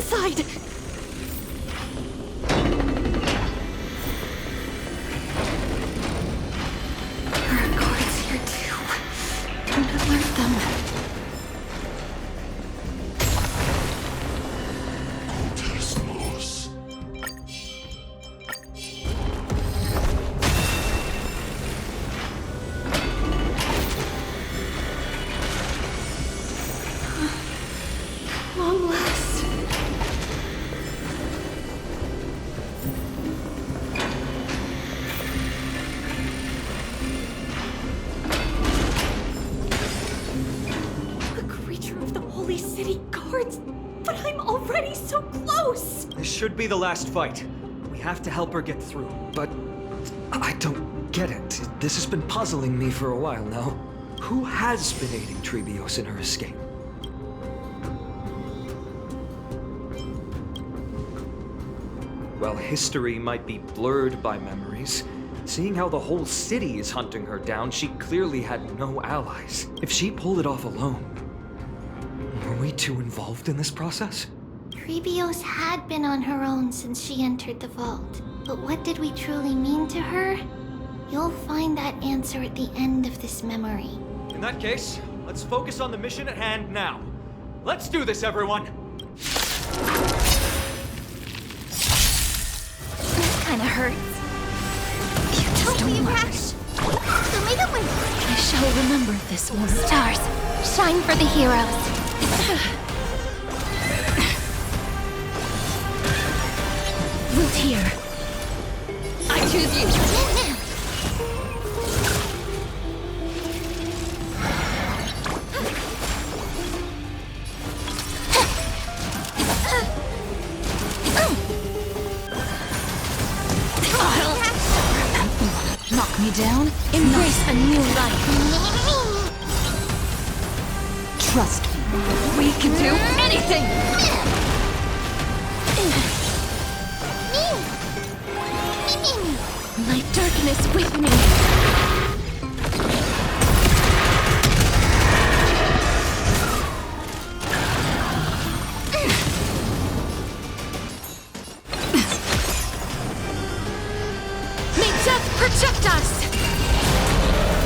inside! There are guards here too. Don't alert them. Long last. A creature of the Holy City guards, but I'm already so close. This should be the last fight. We have to help her get through. But I don't get it. This has been puzzling me for a while now. Who has been aiding Trebios in her escape? While history might be blurred by memories, seeing how the whole city is hunting her down, she clearly had no allies. If she pulled it off alone, were we too involved in this process? Trebios had been on her own since she entered the vault. But what did we truly mean to her? You'll find that answer at the end of this memory. In that case, let's focus on the mission at hand now. Let's do this, everyone! Kinda hurts. You told me, Rash! So may the wind. I shall remember this one. Stars, shine for the heroes. Root here. I choose you. Knock me down, embrace a new life. Trust me, we can do anything! My darkness with me! May death protect us!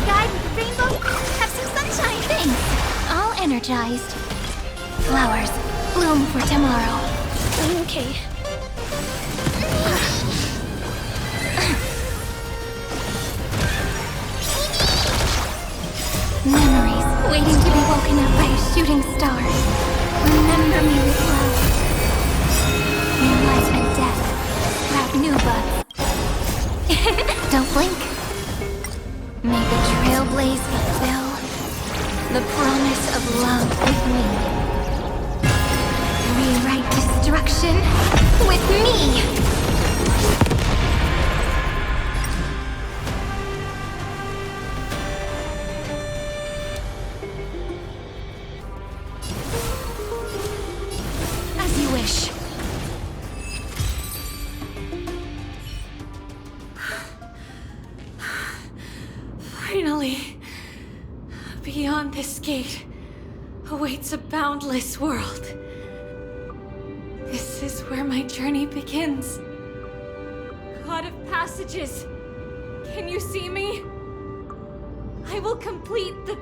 Guide with the rainbow, have some sunshine. Thanks. All energized. Flowers, bloom for tomorrow. Okay. Memories waiting to be woken up by a shooting star. Remember me with love. New life and death. Sprout new buds. Don't blink. May the trailblaze fulfill the promise of love with me. Rewrite destruction with me. As you wish. Finally, beyond this gate awaits a boundless world. This is where my journey begins. God of passages, can you see me? I will complete the...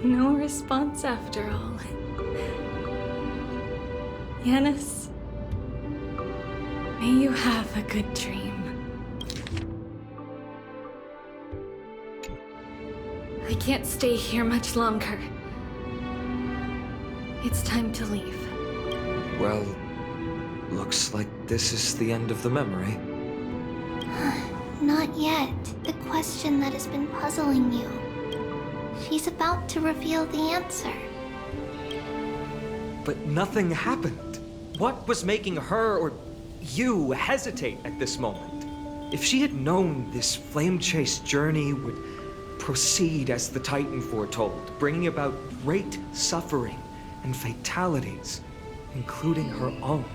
No response after all. Yanis, may you have a good dream. I can't stay here much longer. It's time to leave. Well, looks like this is the end of the memory. Not yet. The question that has been puzzling you. She's about to reveal the answer. But nothing happened. What was making her or you hesitate at this moment? If she had known this flame chase journey would proceed as the Titan foretold, bringing about great suffering and fatalities, including her own.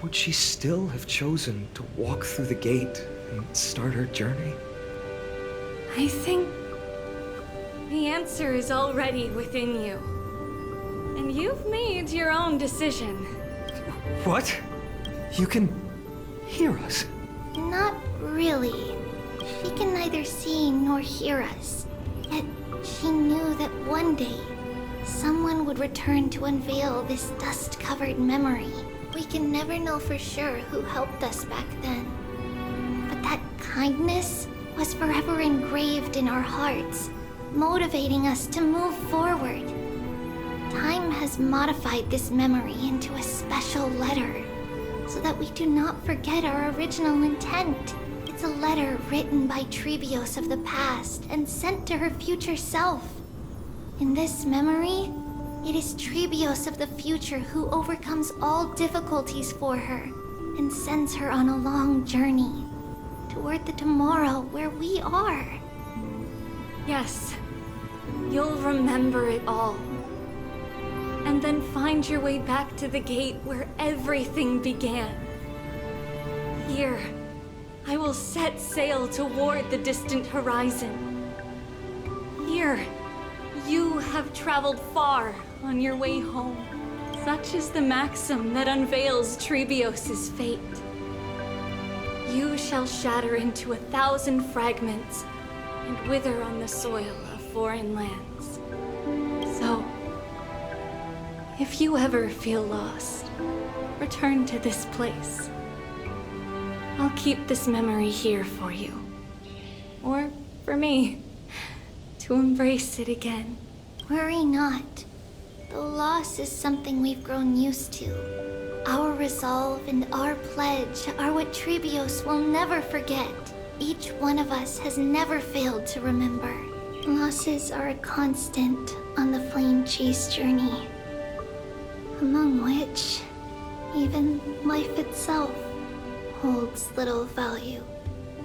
would she still have chosen to walk through the gate and start her journey? I think the answer is already within you. And you've made your own decision. What? You can hear us? Not really. She can neither see nor hear us. Yet she knew that one day, someone would return to unveil this dust-covered memory. We can never know for sure who helped us back then. But that kindness was forever engraved in our hearts, motivating us to move forward. Time has modified this memory into a special letter, so that we do not forget our original intent. It's a letter written by Trebios of the past and sent to her future self. In this memory, it is Trebios of the future who overcomes all difficulties for her and sends her on a long journey toward the tomorrow where we are. Yes, you'll remember it all. And then find your way back to the gate where everything began. Here, I will set sail toward the distant horizon. Here, you have traveled far on your way home. Such is the maxim that unveils Trebios' fate. You shall shatter into 1,000 fragments and wither on the soil of foreign lands. So, if you ever feel lost, return to this place. I'll keep this memory here for you. Or for me, to embrace it again. Worry not. The loss is something we've grown used to. Our resolve and our pledge are what Trebios will never forget. Each one of us has never failed to remember. Losses are a constant on the flame chase journey, among which even life itself holds little value.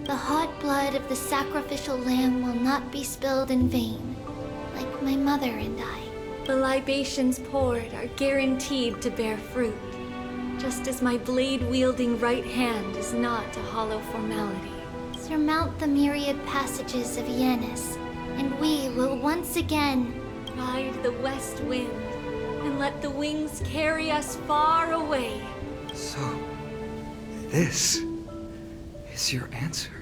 The hot blood of the sacrificial lamb will not be spilled in vain, like my mother and I. The libations poured are guaranteed to bear fruit, just as my blade-wielding right hand is not a hollow formality. Surmount the myriad passages of Yanis, and we will once again ride the west wind and let the wings carry us far away. So, this is your answer?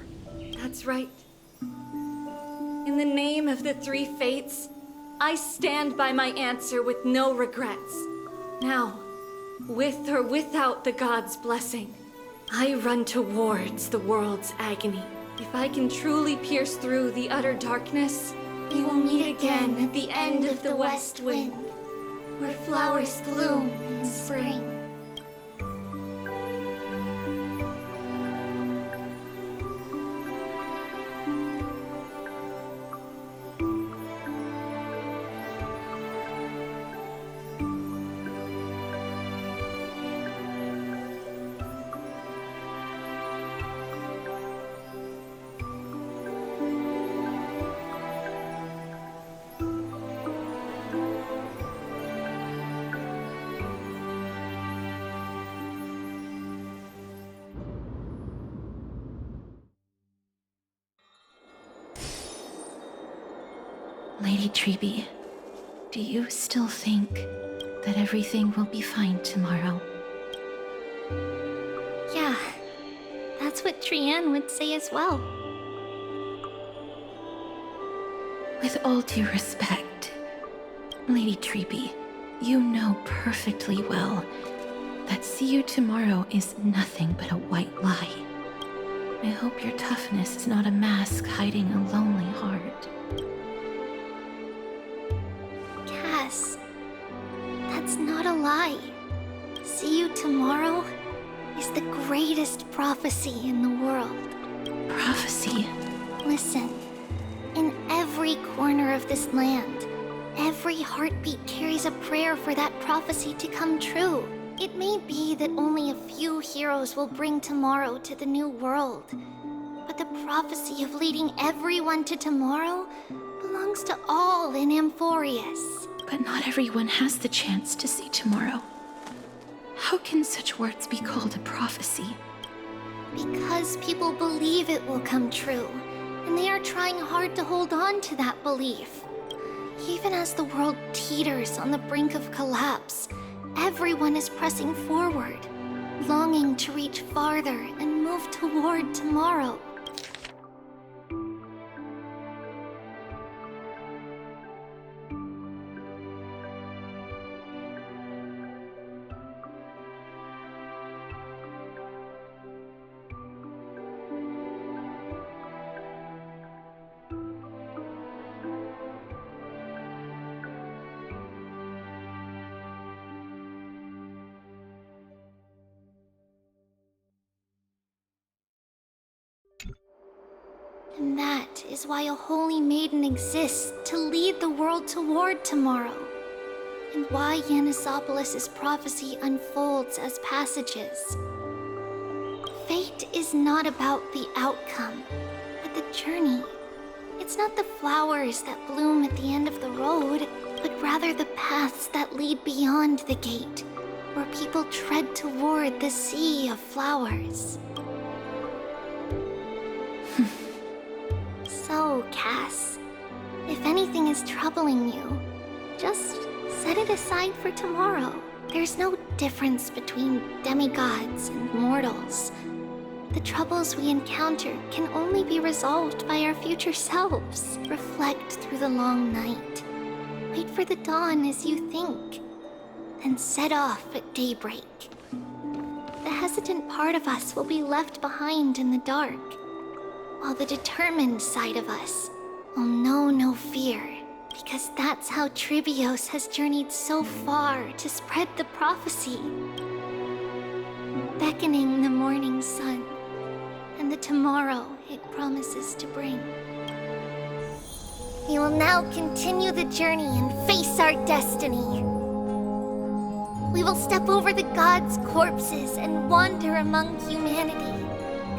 That's right. In the name of the three fates, I stand by my answer with no regrets. Now, with or without the gods' blessing, I run towards the world's agony. If I can truly pierce through the utter darkness, we will meet again at the end of the west wind, where flowers bloom in spring. Lady Trebi, do you still think that everything will be fine tomorrow? Yeah, that's what Trianne would say as well. With all due respect, Lady Trebi, you know perfectly well that see you tomorrow is nothing but a white lie. I hope your toughness is not a mask hiding a lonely heart. Cass, that's not a lie. See you tomorrow is the greatest prophecy in the world. Prophecy? Listen, in every corner of this land, every heartbeat carries a prayer for that prophecy to come true. It may be that only a few heroes will bring tomorrow to the new world, but the prophecy of leading everyone to tomorrow belongs to all in Amphoreus. But not everyone has the chance to see tomorrow. How can such words be called a prophecy? Because people believe it will come true, and they are trying hard to hold on to that belief. Even as the world teeters on the brink of collapse, everyone is pressing forward, longing to reach farther and move toward tomorrow. And that is why a holy maiden exists to lead the world toward tomorrow. And why Yanisopolis' prophecy unfolds as passages. Fate is not about the outcome, but the journey. It's not the flowers that bloom at the end of the road, but rather the paths that lead beyond the gate, where people tread toward the sea of flowers. So, Cass, if anything is troubling you, just set it aside for tomorrow. There's no difference between demigods and mortals. The troubles we encounter can only be resolved by our future selves. Reflect through the long night. Wait for the dawn as you think. Then set off at daybreak. The hesitant part of us will be left behind in the dark, while the determined side of us will know no fear, because that's how Tribios has journeyed so far to spread the prophecy. Beckoning the morning sun, and the tomorrow it promises to bring. We will now continue the journey and face our destiny. We will step over the gods' corpses and wander among humanity,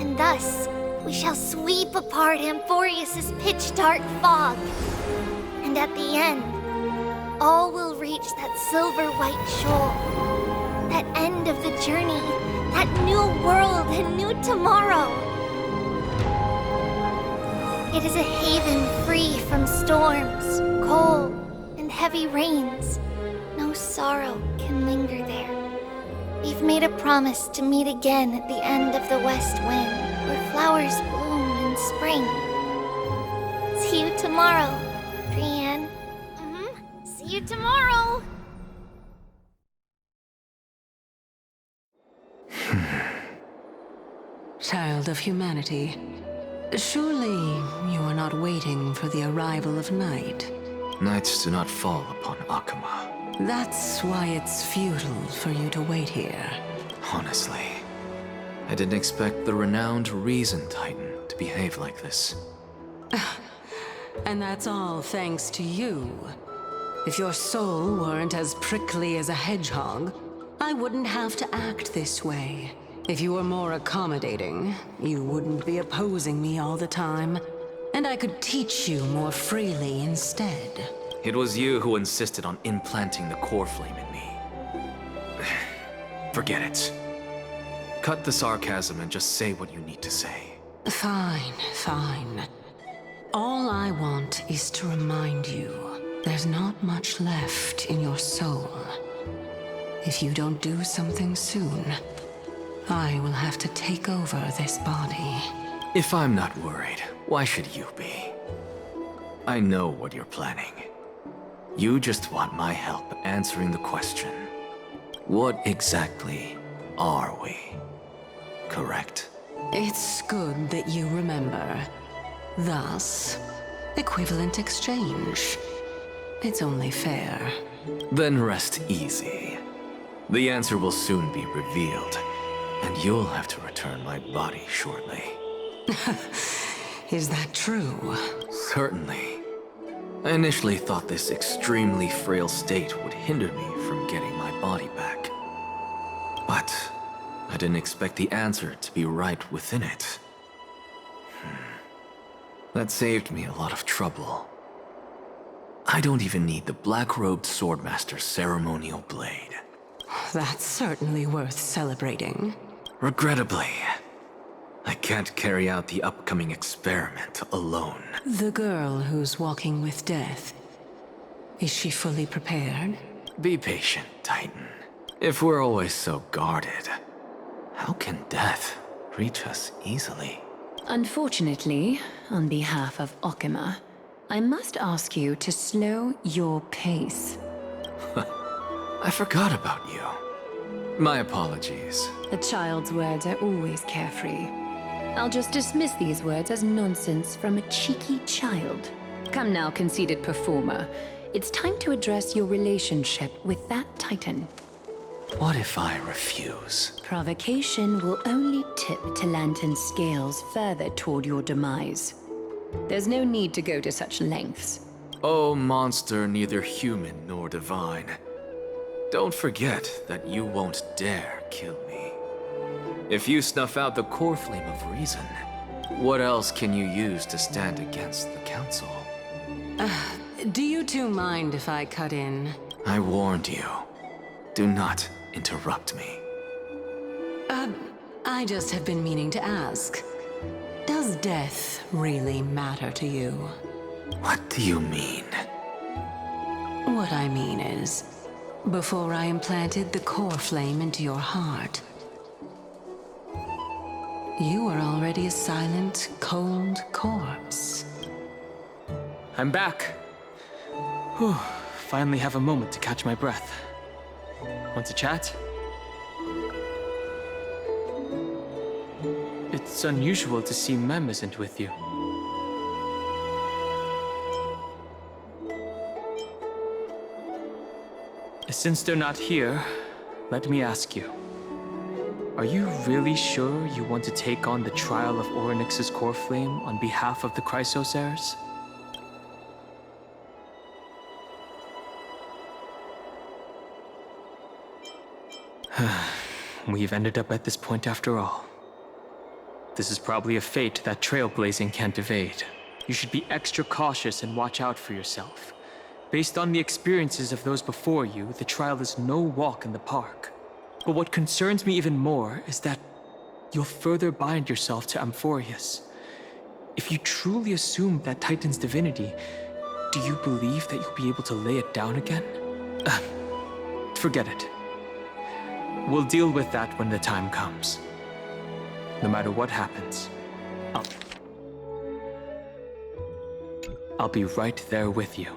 and thus we shall sweep apart Amphoreus' pitch-dark fog. And at the end, all will reach that silver-white shoal. That end of the journey, that new world and new tomorrow. It is a haven free from storms, cold, and heavy rains. No sorrow can linger there. We've made a promise to meet again at the end of the west wind, where flowers bloom in spring. See you tomorrow, Brienne. See you tomorrow! Child of humanity, surely you are not waiting for the arrival of night. Nights do not fall upon Akama. That's why it's futile for you to wait here. Honestly, I didn't expect the renowned Reason Titan to behave like this. And that's all thanks to you. If your soul weren't as prickly as a hedgehog, I wouldn't have to act this way. If you were more accommodating, you wouldn't be opposing me all the time, and I could teach you more freely instead. It was you who insisted on implanting the core flame in me. Forget it. Cut the sarcasm and just say what you need to say. Fine, fine. All I want is to remind you, there's not much left in your soul. If you don't do something soon, I will have to take over this body. If I'm not worried, why should you be? I know what you're planning. You just want my help answering the question. What exactly are we? Correct? It's good that you remember. Thus, equivalent exchange. It's only fair. Then rest easy. The answer will soon be revealed, and you'll have to return my body shortly. Is that true? Certainly. I initially thought this extremely frail state would hinder me from getting my body back. But I didn't expect the answer to be right within it. That saved me a lot of trouble. I don't even need the black-robed swordmaster's ceremonial blade. That's certainly worth celebrating. Regrettably, I can't carry out the upcoming experiment alone. The girl who's walking with death, is she fully prepared? Be patient, Titan. If we're always so guarded, how can death reach us easily? Unfortunately, on behalf of Okima, I must ask you to slow your pace. I forgot about you. My apologies. A child's words are always carefree. I'll just dismiss these words as nonsense from a cheeky child. Come now, conceited performer. It's time to address your relationship with that Titan. What if I refuse? Provocation will only tip Talantan's scales further toward your demise. There's no need to go to such lengths. Oh, monster neither human nor divine. Don't forget that you won't dare kill me. If you snuff out the core flame of reason, what else can you use to stand against the Council? Do you two mind if I cut in? I warned you. Do not interrupt me. I just have been meaning to ask. Does death really matter to you? What do you mean? What I mean is, before I implanted the core flame into your heart, you were already a silent, cold corpse. I'm back. Whew, finally have a moment to catch my breath. Want to chat? It's unusual to see Mem isn't with you. Since they're not here, let me ask you. Are you really sure you want to take on the trial of Orynyx's core flame on behalf of the Chrysos heirs? We've ended up at this point after all. This is probably a fate that trailblazing can't evade. You should be extra cautious and watch out for yourself. Based on the experiences of those before you, the trial is no walk in the park. But what concerns me even more is that you'll further bind yourself to Amphoreus. If you truly assume that Titan's divinity, do you believe that you'll be able to lay it down again? Forget it. We'll deal with that when the time comes. No matter what happens, I'll be right there with you.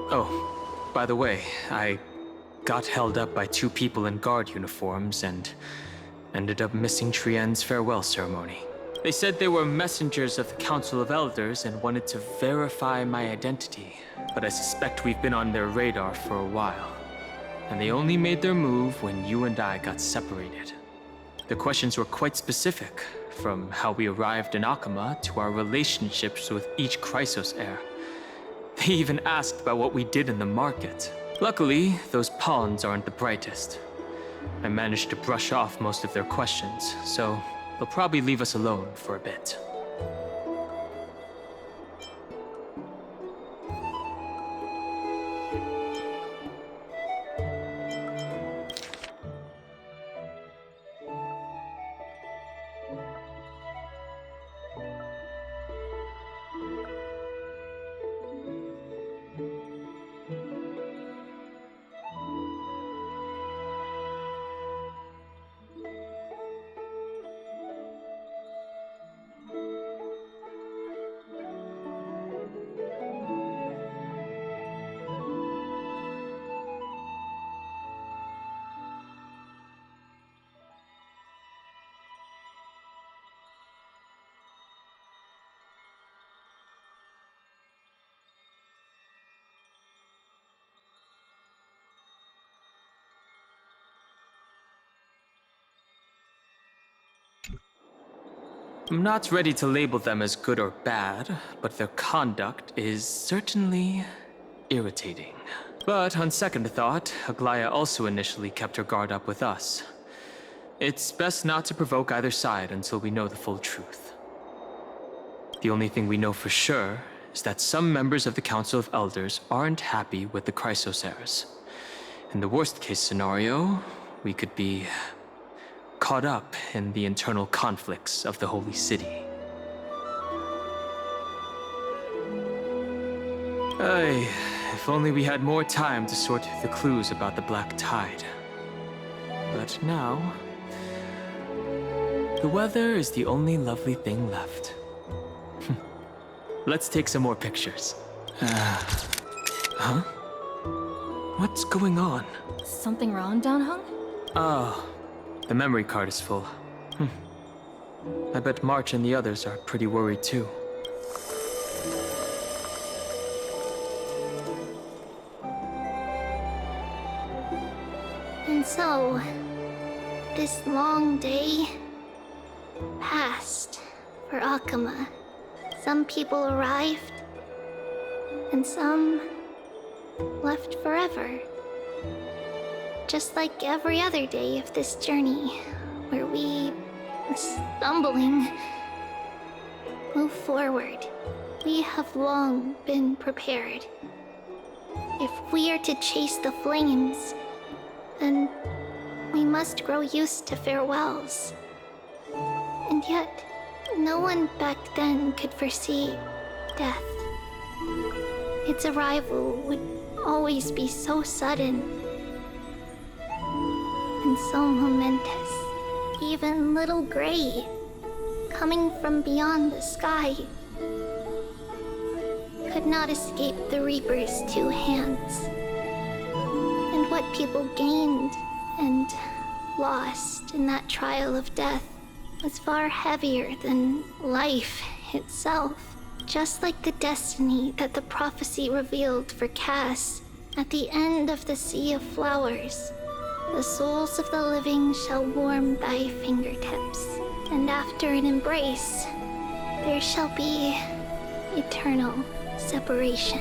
Oh, by the way, I got held up by two people in guard uniforms and ended up missing Trienne's farewell ceremony. They said they were messengers of the Council of Elders and wanted to verify my identity, but I suspect we've been on their radar for a while. And they only made their move when you and I got separated. The questions were quite specific, from how we arrived in Akama to our relationships with each Chrysos heir. They even asked about what we did in the market. Luckily, those pawns aren't the brightest. I managed to brush off most of their questions, so they'll probably leave us alone for a bit. I'm not ready to label them as good or bad, but their conduct is certainly irritating. But on second thought, Aglaya also initially kept her guard up with us. It's best not to provoke either side until we know the full truth. The only thing we know for sure is that some members of the Council of Elders aren't happy with the Chrysosaurs. In the worst-case scenario, we could be caught up in the internal conflicts of the Holy City. Ay, if only we had more time to sort through the clues about the Black Tide. But now, the weather is the only lovely thing left. Let's take some more pictures. Huh? What's going on? Something wrong, Donghung? Oh, the memory card is full. I bet March and the others are pretty worried too. And so, this long day passed for Akama. Some people arrived, and some left forever. Just like every other day of this journey, where we, stumbling, move forward. We have long been prepared. If we are to chase the flames, then we must grow used to farewells. And yet, no one back then could foresee death. Its arrival would always be so sudden and so momentous. Even little Gray, coming from beyond the sky, could not escape the Reaper's two hands. And what people gained and lost in that trial of death was far heavier than life itself. Just like the destiny that the prophecy revealed for Cass at the end of the Sea of Flowers. The souls of the living shall warm thy fingertips, and after an embrace, there shall be eternal separation.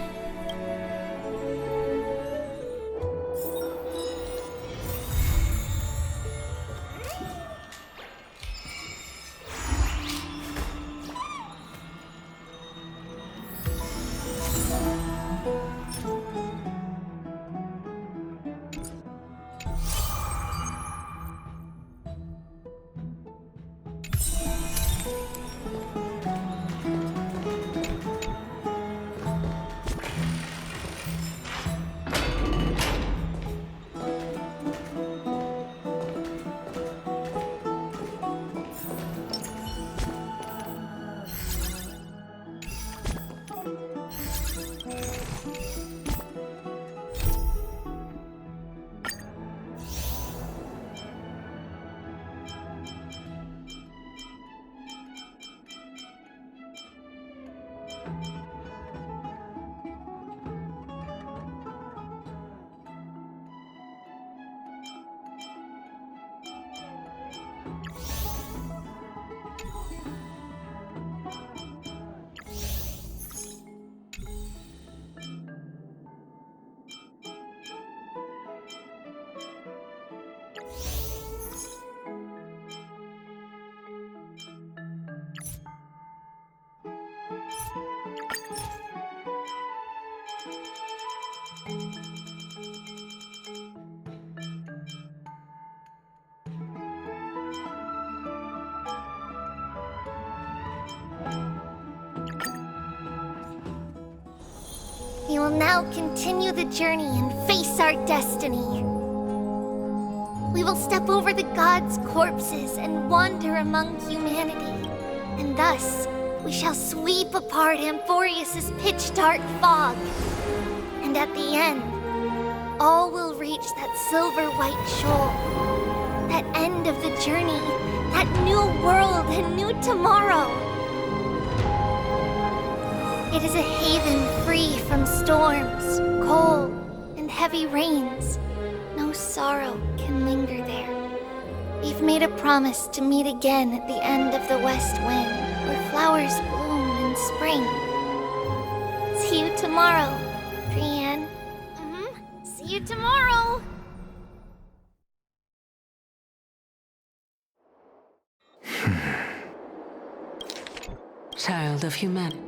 We will now continue the journey and face our destiny. We will step over the gods' corpses and wander among humanity. And thus, we shall sweep apart Amphoreus' pitch-dark fog. And at the end, all will reach that silver-white shoal. That end of the journey, that new world and new tomorrow. It is a haven free from storms, cold, and heavy rains. No sorrow can linger there. We've made a promise to meet again at the end of the west wind, where flowers bloom in spring. See you tomorrow, Brienne. See you tomorrow! Child of humanity.